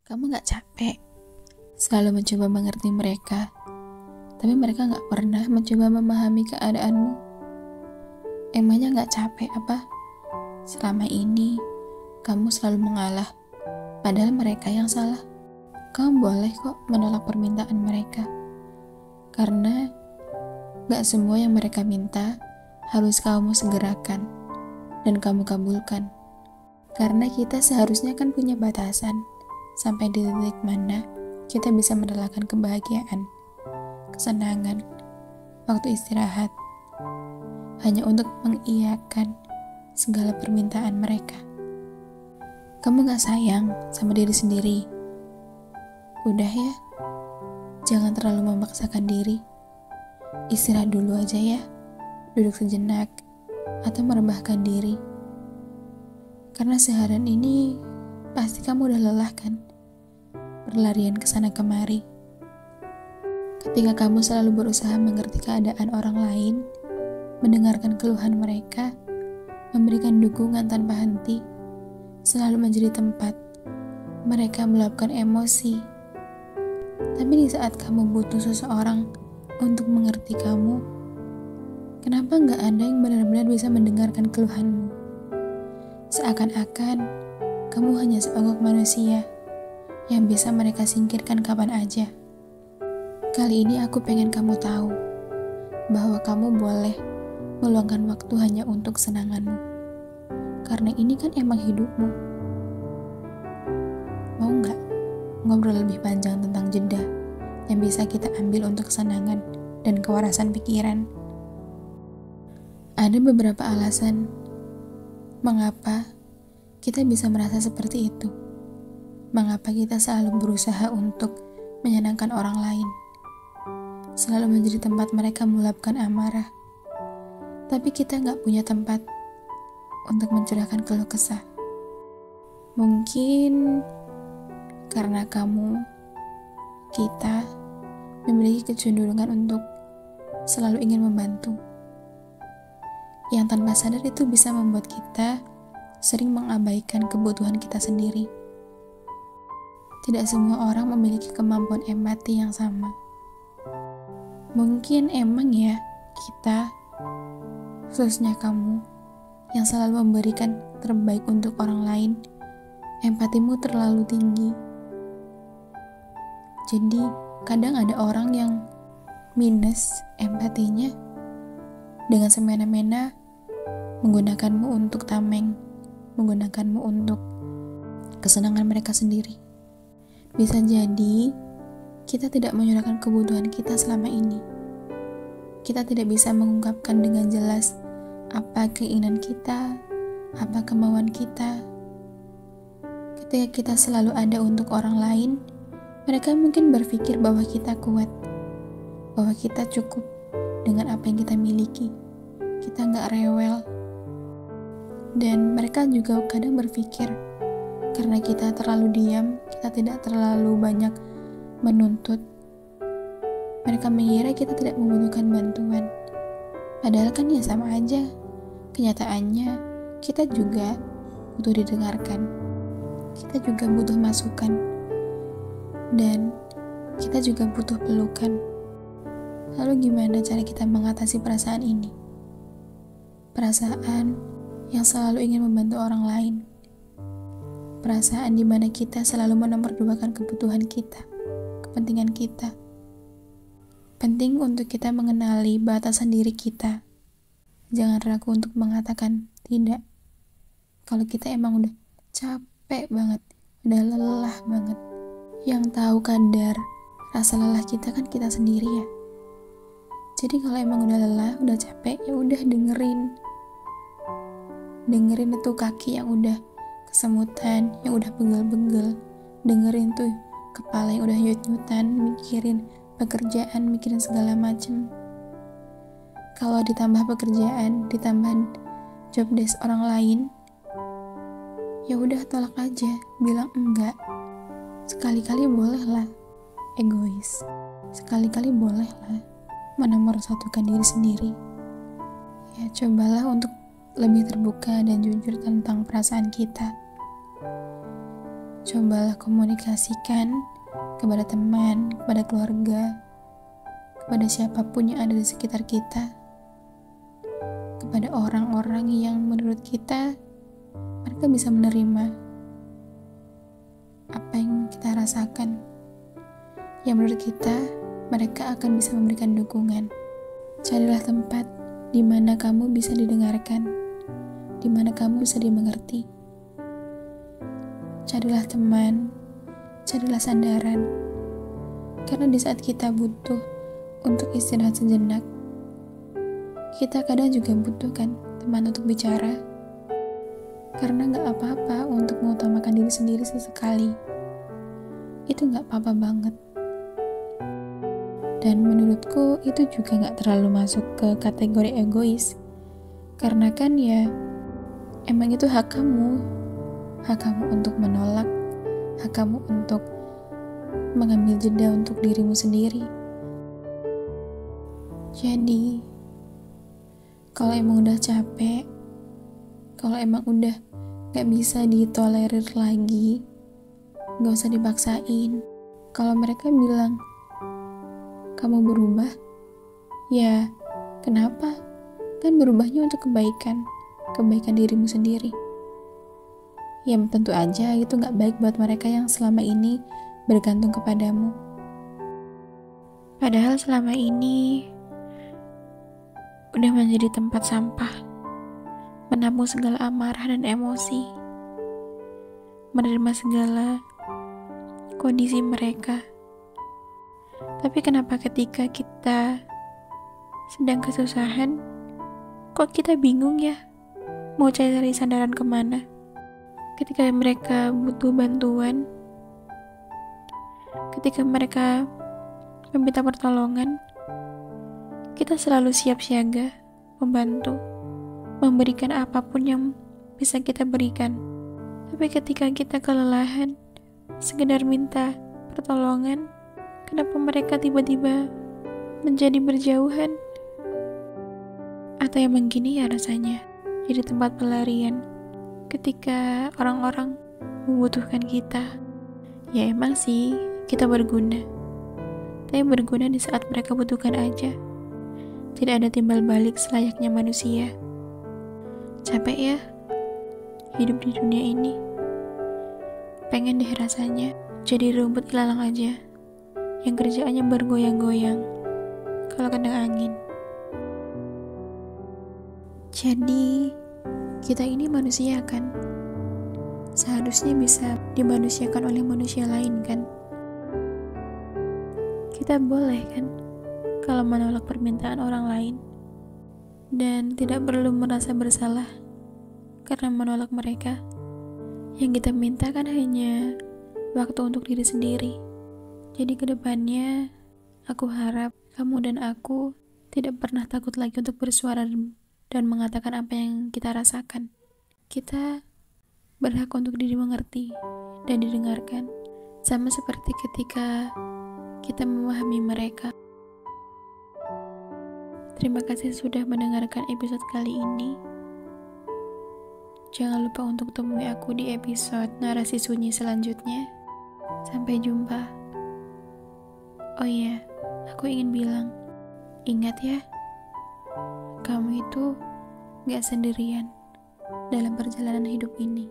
Kamu gak capek selalu mencoba mengerti mereka, tapi mereka gak pernah mencoba memahami keadaanmu? Emangnya gak capek apa? Selama ini, kamu selalu mengalah, padahal mereka yang salah. Kamu boleh kok menolak permintaan mereka, karena gak semua yang mereka minta harus kamu segerakan dan kamu kabulkan. Karena kita seharusnya kan punya batasan, sampai di titik mana kita bisa merelakan kebahagiaan, kesenangan, waktu istirahat, hanya untuk mengiyakan segala permintaan mereka. Kamu gak sayang sama diri sendiri? Udah ya, jangan terlalu memaksakan diri. Istirahat dulu aja ya, duduk sejenak, atau merebahkan diri. Karena seharian ini pasti kamu udah lelah kan? Berlarian ke sana kemari. Ketika kamu selalu berusaha mengerti keadaan orang lain, mendengarkan keluhan mereka, memberikan dukungan tanpa henti, selalu menjadi tempat mereka meluapkan emosi. Tapi di saat kamu butuh seseorang untuk mengerti kamu, kenapa nggak ada yang benar-benar bisa mendengarkan keluhanmu? Seakan-akan kamu hanya seonggok manusia yang bisa mereka singkirkan kapan aja. Kali ini aku pengen kamu tahu bahwa kamu boleh meluangkan waktu hanya untuk kesenanganmu. Karena ini kan emang hidupmu. Mau nggak ngobrol lebih panjang tentang jeda yang bisa kita ambil untuk kesenangan dan kewarasan pikiran? Ada beberapa alasan mengapa kita bisa merasa seperti itu. Mengapa kita selalu berusaha untuk menyenangkan orang lain, selalu menjadi tempat mereka meluapkan amarah, tapi kita nggak punya tempat untuk mencurahkan keluh kesah. Mungkin karena kita memiliki kecenderungan untuk selalu ingin membantu, yang tanpa sadar itu bisa membuat kita sering mengabaikan kebutuhan kita sendiri. Tidak semua orang memiliki kemampuan empati yang sama. Mungkin emang ya, kita, khususnya kamu, yang selalu memberikan terbaik untuk orang lain, empatimu terlalu tinggi. Jadi, kadang ada orang yang minus empatinya dengan semena-mena menggunakanmu untuk tameng, menggunakanmu untuk kesenangan mereka sendiri. Bisa jadi kita tidak menyurahkan kebutuhan kita selama ini. Kita tidak bisa mengungkapkan dengan jelas apa keinginan kita, apa kemauan kita. Ketika kita selalu ada untuk orang lain, mereka mungkin berpikir bahwa kita kuat, bahwa kita cukup dengan apa yang kita miliki. Kita nggak rewel. Dan mereka juga kadang berpikir, karena kita terlalu diam, kita tidak terlalu banyak menuntut, mereka mengira kita tidak membutuhkan bantuan. Padahal kan ya sama aja. Kenyataannya, kita juga butuh didengarkan. Kita juga butuh masukan. Dan kita juga butuh pelukan. Lalu gimana cara kita mengatasi perasaan ini? Perasaan yang selalu ingin membantu orang lain. Perasaan di mana kita selalu menomorduakan kebutuhan kita, kepentingan kita. Penting untuk kita mengenali batasan diri kita. Jangan ragu untuk mengatakan tidak. Kalau kita emang udah capek banget, udah lelah banget. Yang tahu kadar rasa lelah kita kan kita sendiri ya. Jadi kalau emang udah lelah, udah capek, ya udah dengerin. Dengerin itu kaki yang udah kesemutan, yang udah bengal-bengal. Dengerin tuh kepala yang udah nyut-nyutan, mikirin pekerjaan, mikirin segala macem. Kalau ditambah pekerjaan, ditambah job desk orang lain, ya udah tolak aja, bilang enggak. Sekali-kali bolehlah egois. Sekali-kali bolehlah menomorsatukan diri sendiri. Ya cobalah untuk lebih terbuka dan jujur tentang perasaan kita. Cobalah komunikasikan kepada teman, kepada keluarga, kepada siapapun yang ada di sekitar kita, kepada orang-orang yang menurut kita mereka bisa menerima apa yang kita rasakan, yang menurut kita mereka akan bisa memberikan dukungan. Carilah tempat di mana kamu bisa didengarkan, di mana kamu bisa dimengerti. Carilah teman, carilah sandaran, karena di saat kita butuh untuk istirahat sejenak, kita kadang juga butuh kan teman untuk bicara, karena gak apa-apa untuk mengutamakan diri sendiri sesekali. Itu gak apa-apa banget. Dan menurutku itu juga gak terlalu masuk ke kategori egois, karena kan ya emang itu hak kamu untuk menolak, hak kamu untuk mengambil jeda untuk dirimu sendiri. Jadi kalau emang udah capek, kalau emang udah gak bisa ditolerir lagi, gak usah dipaksain. Kalau mereka bilang kamu berubah, ya kenapa? Kan berubahnya untuk kebaikan dirimu sendiri. Ya tentu aja itu gak baik buat mereka yang selama ini bergantung kepadamu. Padahal selama ini udah menjadi tempat sampah, menampung segala amarah dan emosi, menerima segala kondisi mereka. Tapi kenapa ketika kita sedang kesusahan, kok kita bingung ya mau cari sandaran kemana? Ketika mereka butuh bantuan, ketika mereka meminta pertolongan, kita selalu siap siaga, membantu, memberikan apapun yang bisa kita berikan. Tapi ketika kita kelelahan, sekedar minta pertolongan, kenapa mereka tiba-tiba menjadi berjauhan? Atau emang gini ya rasanya, jadi tempat pelarian ketika orang-orang membutuhkan kita. Ya emang sih kita berguna, tapi berguna di saat mereka butuhkan aja. Tidak ada timbal balik selayaknya manusia. Capek ya hidup di dunia ini. Pengen deh rasanya jadi rumput ilalang aja, yang kerjaannya bergoyang-goyang kalau kena angin. Jadi kita ini manusia kan, seharusnya bisa dimanusiakan oleh manusia lain kan. Kita boleh kan kalau menolak permintaan orang lain, dan tidak perlu merasa bersalah karena menolak mereka. Yang kita minta kan hanya waktu untuk diri sendiri. Jadi kedepannya aku harap kamu dan aku tidak pernah takut lagi untuk bersuara dan mengatakan apa yang kita rasakan. Kita berhak untuk dimengerti dan didengarkan, sama seperti ketika kita memahami mereka. Terima kasih sudah mendengarkan episode kali ini. Jangan lupa untuk temui aku di episode narasi sunyi selanjutnya. Sampai jumpa. Oh iya, aku ingin bilang, ingat ya, kamu itu gak sendirian dalam perjalanan hidup ini.